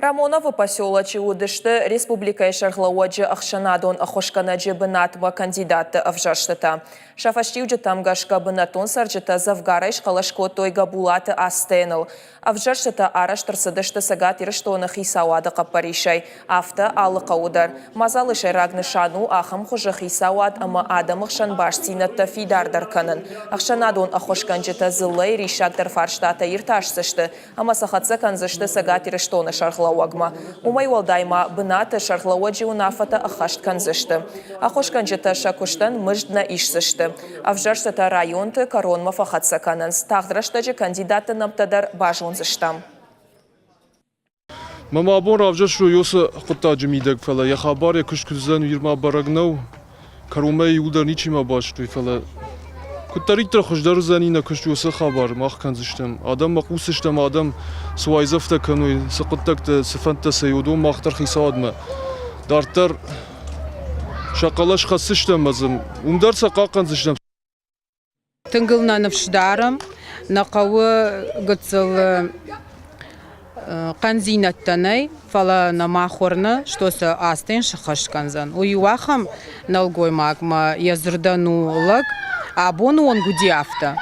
Рамонова поселочи удышты республика шарглауаджи ахшанадон ахошканаджи бынатма кандидаты авжаштыта. Шафаштивджи тамгашка бынатон сарджита завгарайш халашко тойга булаты астеныл. Авжаштыта араштырсыдышты сагат ирыштоны хисауады қаппаришай. Авта алықа удар. Мазалышай рагнышану ахам хужы хисауад ама адамық шанбаштинатта фидардар канын. Ахшанадон ахошканджита зылай ришактар фарштата ирташсышты. Ама сахатса канзышты сагат ирыштоны шарглауагма. Умай валдайма бынаты шарглауаджи унафата ахашт канзышты. Ахошканджита шакуштан мыждна ишсышты. Авжаштыта районты коронма фахатса канынс. Тағдыраштаджи кандидаты намтадар бажонзыштам. Мама абон авжашу ёсы қыттаджи мидек фала. Я хабаре күшкүзен вирма барагнау. Карумай удар ничима баштуй фала. Куттариктра хождару занина күшкүзен хабар мах канзыштам. Адам мақусыштам адам суайзафта кануй. Сықыттакта сифанта сайуду махтар хисадма. Дартар шақалаш хасыштам азым. Умдар сақа канзыштам. Тынгылна навшдарам, нақауы гыцыл канзинаттанай, фала на махорна, что са астен шахаш канзан. Уюахам налгой магма язырдану лаг, а бону он гудиафта.